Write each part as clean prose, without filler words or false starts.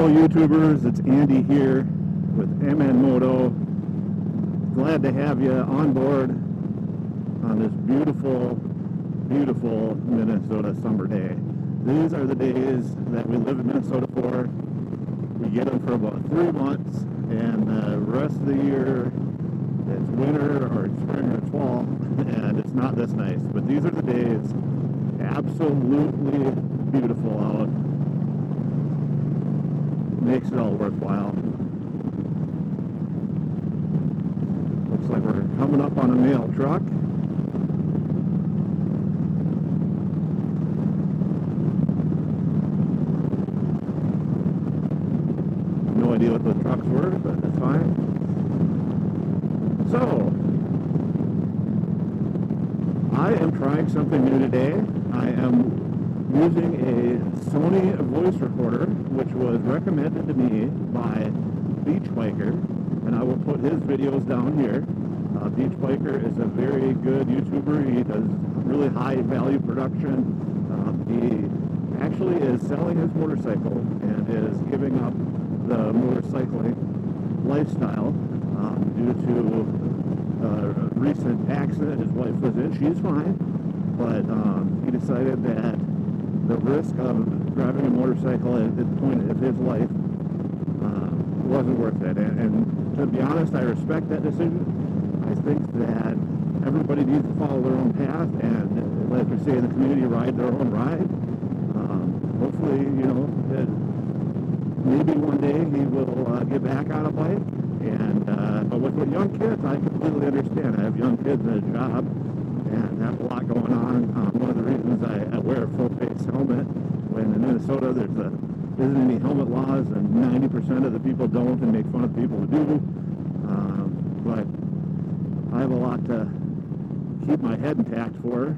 YouTubers, it's Andy here with MNMoto. Glad to have you on board on this beautiful, beautiful Minnesota summer day. These are the days that we live in Minnesota for. We get them for about 3 months, and the rest of the year it's winter or it's spring or it's fall, and it's not this nice. But these are the days, absolutely beautiful out. Makes it all worthwhile. Looks like we're coming up on a mail truck. No idea what those trucks were, but that's fine. So, I am trying something new today. I am using a Sony voice recorder, which was recommended to me by Beach Biker, and I will put his videos down here. Beach Biker is a very good YouTuber. He does really high value production. He actually is selling his motorcycle and is giving up the motorcycling lifestyle due to a recent accident his wife was in. She's fine, but he decided that the risk of driving a motorcycle at this point of his life wasn't worth it. And to be honest, I respect that decision. I think that everybody needs to follow their own path and, like we say in the community, ride their own ride. Hopefully, you know, maybe one day he will get back on a bike. And but with young kids, I completely understand. I have young kids and a job and have a lot going on. One of the reasons I wear a full-face helmet, when in Minnesota there isn't any helmet laws, and 90% of the people don't, and make fun of people who do. But I have a lot to keep my head intact for.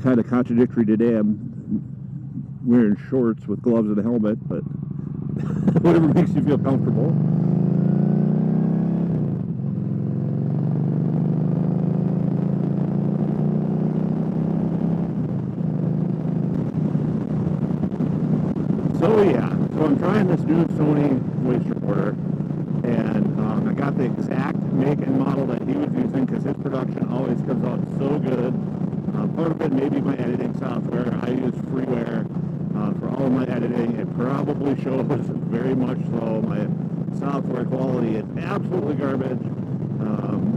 Kind of contradictory today. I'm wearing shorts with gloves and a helmet, but whatever makes you feel comfortable. So yeah, so I'm trying this new Sony voice recorder, and I got the exact make and model that he was using because his production always comes out so good. Part of it may be my editing software. I use freeware for all of my editing. It probably shows very much so. My software quality is absolutely garbage.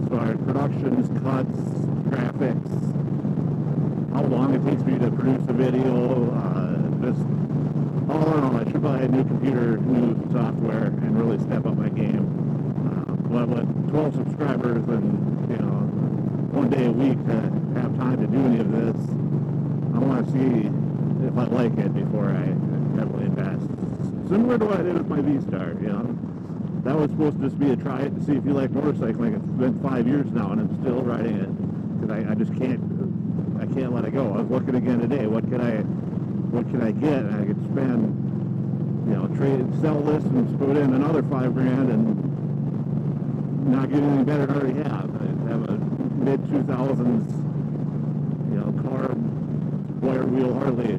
So our productions, cuts, graphics, how long it takes me to produce a video, just all in all, I should buy a new computer, new software, and really step up my game. But with 12 subscribers and, you know, one day a week to have time to do any of this, I want to see if I like it before I heavily invest. Similar to what I did with my V-Star, you know. That was supposed to just be a try it to see if you like motorcycling. It's been 5 years now, and I'm still riding it because I just can't let it go. I was looking again today. What can I get? And I could spend, you know, sell this and put in another $5,000 and not get anything better than I already have. I have a mid-2000s, you know, carb wire wheel Harley.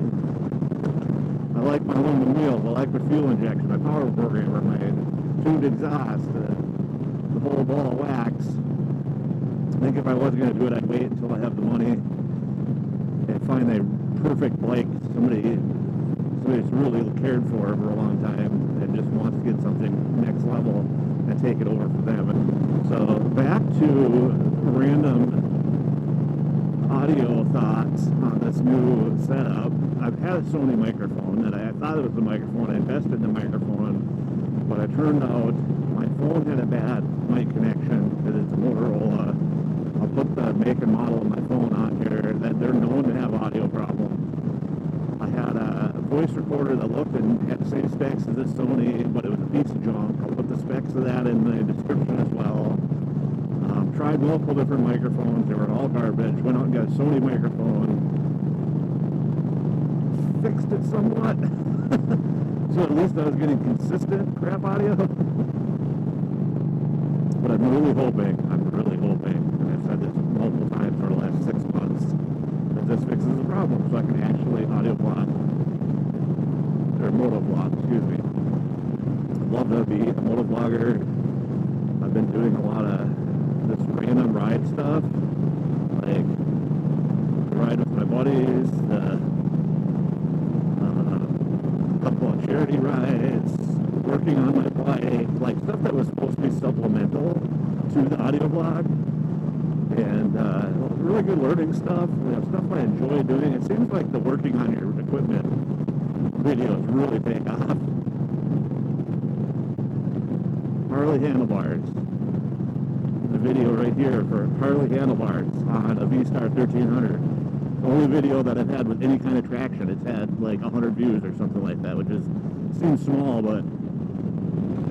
I like my aluminum wheels. I like my fuel injection, my power programmer, my tuned exhaust, the whole ball of wax. I think if I wasn't going to do it, I'd wait until I have the money and find a perfect bike, somebody's really cared for a long time and just wants to get something next level and take it over for them. And so back to random audio thoughts on this new setup. I've had a Sony microphone, and I thought it was the microphone. I invested in the microphone, but it turned out my phone had a bad mic connection because it's a Motorola. I'll put the make and model of my phone on here. That they're known to have audio problems. I had a voice recorder that looked and had the same specs as this Sony, but it was a piece of junk. I'll put the specs of that in the description as well. Tried multiple different microphones. They were all garbage. Went out and got a Sony microphone. Fixed it somewhat. So at least I was getting consistent crap audio. But I'm really hoping, and I've said this multiple times for the last 6 months, that this fixes the problem so I can actually audio blog or motovlog, excuse me. I'd love to be a motovlogger. I've been doing a lot of this random ride stuff, like ride with my buddies, a couple of charity rides, working on my bike, like stuff that was supposed to be supplemental to the audio blog, and really good learning stuff, stuff I enjoy doing. It seems like the working on your equipment videos really take off. Harley handlebars. The video right here for Harley handlebars on a V-Star 1300. The only video that I've had with any kind of traction. It's had like 100 views or something like that, which seems small, but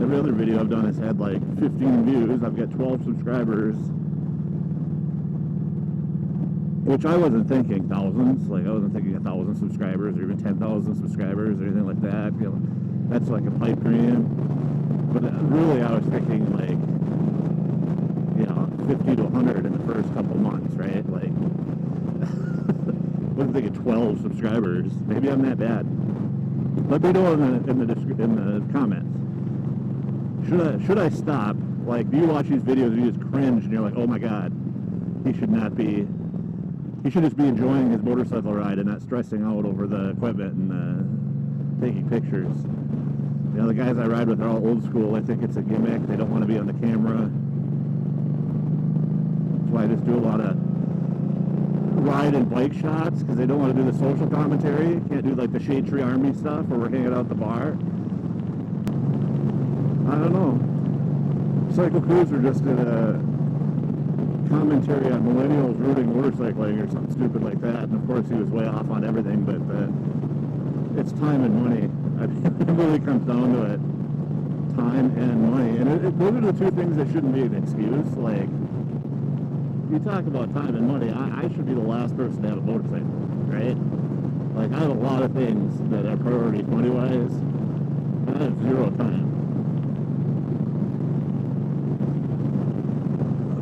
every other video I've done has had like 15 views. I've got 12 subscribers, which I wasn't thinking thousands. Like I wasn't thinking 1,000 subscribers or even 10,000 subscribers or anything like that. You know, that's like a pipe dream. But really, I was thinking like, 50 to 100 in the first couple months, right? Like, I wasn't thinking 12 subscribers. Maybe I'm that bad. Let me know in the comments. Should I stop? Like, do you watch these videos and you just cringe and you're like, oh my god, he should just be enjoying his motorcycle ride and not stressing out over the equipment and taking pictures. The guys I ride with are all old school. I think it's a gimmick. They don't want to be on the camera. That's why I just do a lot of ride and bike shots, because they don't want to do the social commentary. Can't do like the Shade Tree Army stuff where we're hanging out at the bar. I don't know. Cycle Cruiser just did a commentary on millennials ruining motorcycling or something stupid like that, and of course he was way off on everything, but it's time and money. I mean, it really comes down to it. Time and money. And those are the two things that shouldn't be an excuse. Like, you talk about time and money, I should be the last person to have a motorcycle, right? Like, I have a lot of things that are priorities money-wise, and I have zero time.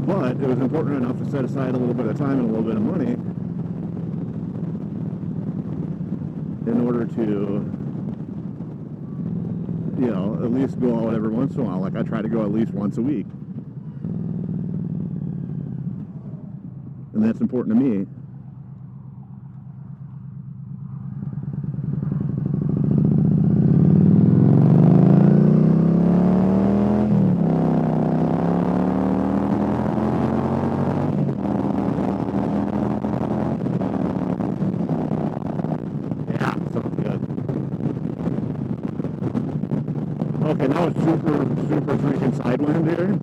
But it was important enough to set aside a little bit of time and a little bit of money in order to, at least go out every once in a while. Like, I try to go at least once a week. And that's important to me. Okay, now it's super freaking sidewind here.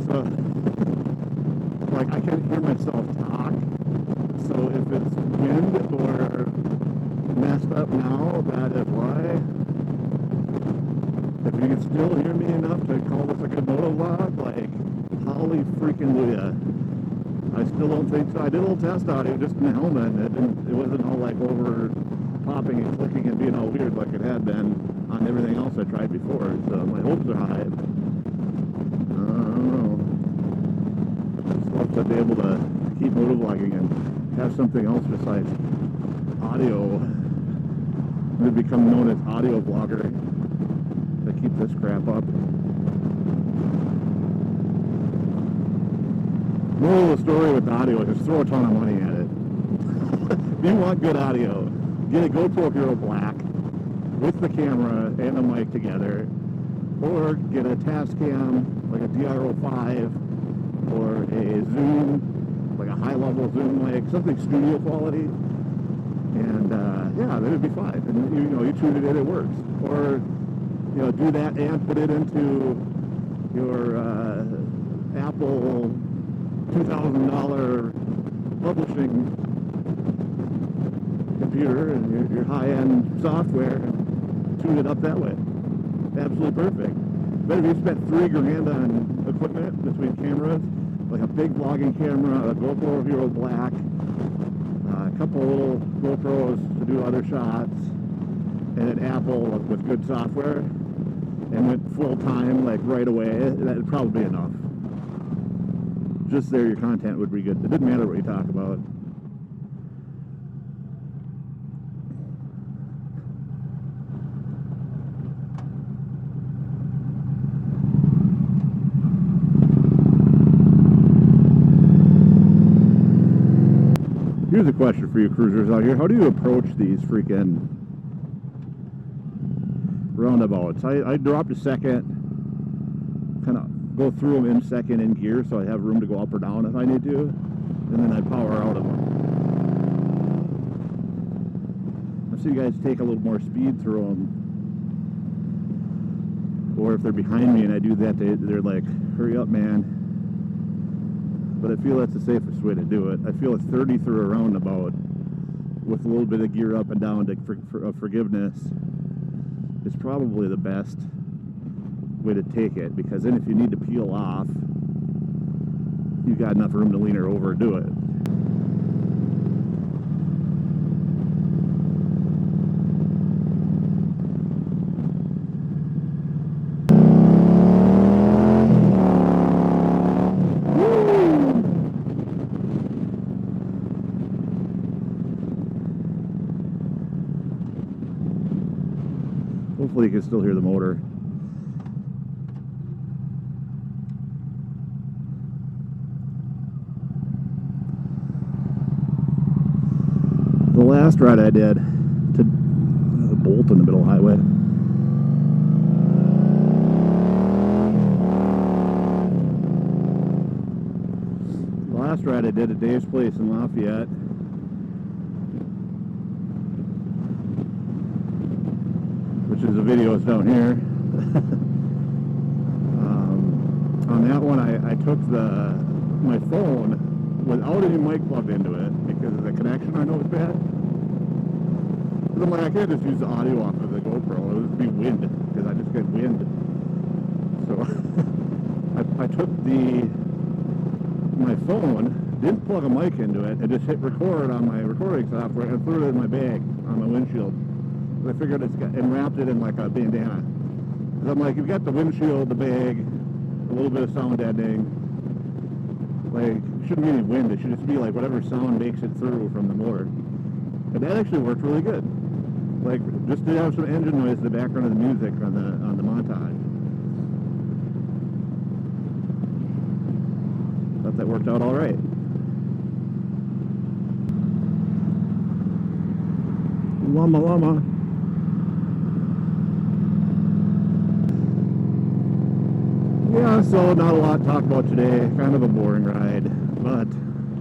So, like, I can't hear myself talk. So if it's wind or messed up now, that is why. If you can still hear me enough to call this a good motovlog, like, holy freaking Luya. I still don't think so. I did a little test audio just in the helmet, and it wasn't all like over popping and clicking and being all weird like it had been on everything else I tried before, so my hopes are high. I don't know. I just love to be able to keep motovlogging and have something else besides audio. I'm going to become known as audio vlogger to keep this crap up. Moral of the story with audio is just throw a ton of money at it. If you want good audio, get a GoPro Hero Black with the camera and the mic together, or get a Tascam, like a DR-05, or a Zoom, like a high-level Zoom mic, something studio quality, and yeah, that would be fine. And you tune it in, it works. Or do that and put it into your Apple $2,000 publishing computer and your high-end software, and tune it up that way. Absolutely perfect. But if you spent $3,000 on equipment between cameras, like a big vlogging camera, a GoPro Hero Black, a couple little GoPros to do other shots, and an Apple with good software, and went full time, like right away, that'd probably be enough. Just there, your content would be good. It didn't matter what you talk about. Here's a question for you cruisers out here. How do you approach these freaking roundabouts? I drop to second, kind of go through them in second in gear so I have room to go up or down if I need to, and then I power out of them. I've seen guys take a little more speed through them, or if they're behind me and I do that, they're like, hurry up, man. But I feel that's the safest way to do it. I feel a 30 through a roundabout with a little bit of gear up and down for forgiveness is probably the best way to take it, because then if you need to peel off, you've got enough room to lean her over and do it. Hopefully you can still hear the motor. The last ride I did to a bolt in the middle of the highway. The last ride I did at Dave's place in Lafayette. Which is the videos down here. On that one, I took my phone without any mic plugged into it because of the connection I know is bad. But I'm like, I can't just use the audio off of the GoPro. It would be wind, because I just get wind. So I took my phone, didn't plug a mic into it, and just hit record on my recording software and threw it in my bag on my windshield. I figured and wrapped it in like a bandana. Because I'm like, you've got the windshield, the bag, a little bit of sound deadening. Like, it shouldn't be any wind. It should just be like whatever sound makes it through from the motor. And that actually worked really good. Like, just to have some engine noise in the background of the music on the montage. Thought that worked out all right. Llama llama. Yeah, so not a lot to talk about today. Kind of a boring ride. But,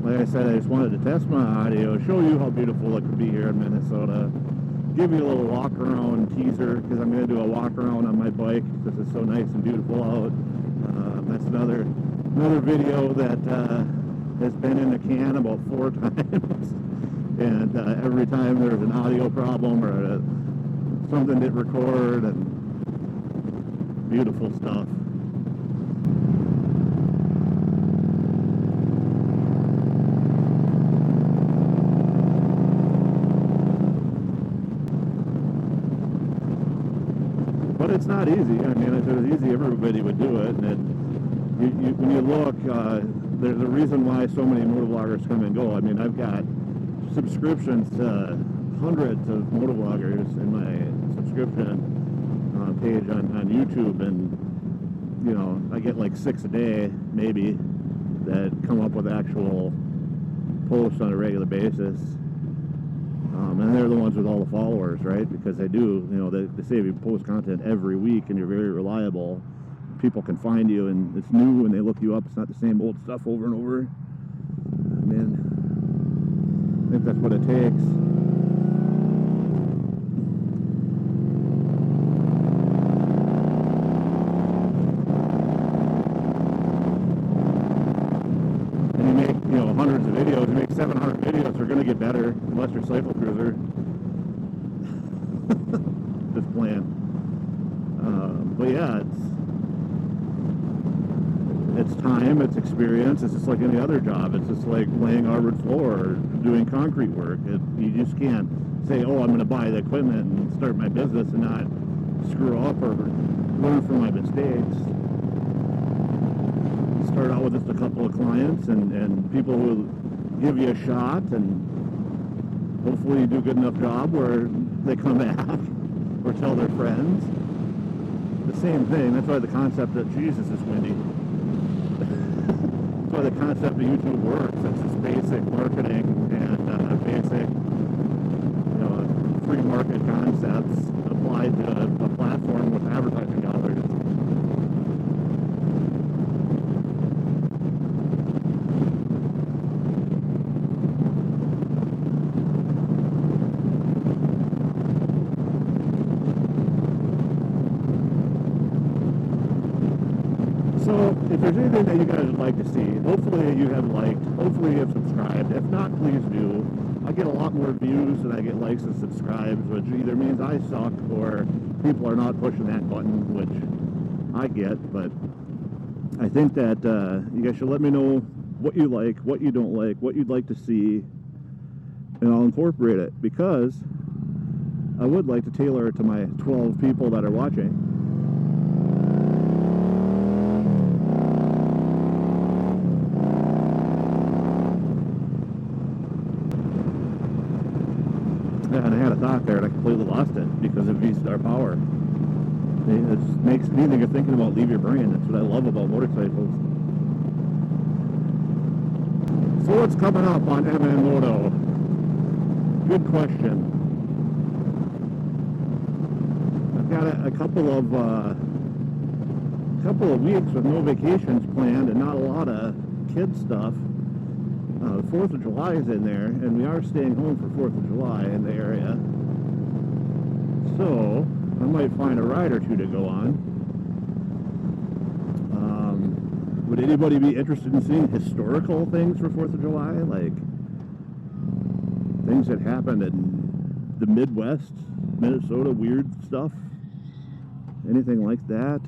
like I said, I just wanted to test my audio, show you how beautiful it could be here in Minnesota. Give you a little walk around teaser, because I'm going to do a walk around on my bike because it's so nice and beautiful out. That's another video that has been in the can about 4 times. And every time there's an audio problem or something didn't record, and beautiful stuff. But it's not easy. I mean, if it was easy, everybody would do it. And when you look, there's a reason why so many motovloggers come and go. I mean, I've got subscriptions to hundreds of motovloggers in my subscription page on YouTube, and you know, I get like 6 a day maybe that come up with actual posts on a regular basis, and they're the ones with all the followers, right? Because they do, you know, they say if you post content every week and you're very reliable, people can find you, and it's new when they look you up. It's not the same old stuff over and over. I mean, I think that's what it takes. And you make, you know, hundreds of videos. You make 700 videos. They're going to get better unless you're a cycle cruiser. Just playing. But yeah, it's time, it's experience. It's just like any other job. It's just like laying hardwood floor or doing concrete work. You just can't say, oh, I'm going to buy the equipment and start my business and not screw up or learn from my mistakes. You start out with just a couple of clients and people who give you a shot, and hopefully you do a good enough job where they come back or tell their friends. The same thing. That's why the concept that Jesus is windy. That's why the concept of YouTube works. It's just basic marketing, and free market concepts applied to a platform with advertising dollars. So, if there's anything that you guys would like to see, hopefully you have liked, hopefully you have subscribed. If not, please do. I get a lot more views than I get likes and subscribes, which either means I suck or people are not pushing that button, which I get. But I think that you guys should let me know what you like, what you don't like, what you'd like to see, and I'll incorporate it, because I would like to tailor it to my 12 people that are watching. And I had a thought there and I completely lost it because of V-Star power. It makes me think of thinking about leave your brain. That's what I love about motorcycles. So what's coming up on MNMoto? Good question. I've got a couple of weeks with no vacations planned and not a lot of kid stuff. 4th of July is in there, and we are staying home for 4th of July in the area. So, I might find a ride or two to go on. Would anybody be interested in seeing historical things for 4th of July? Like, things that happened in the Midwest, Minnesota, weird stuff? Anything like that?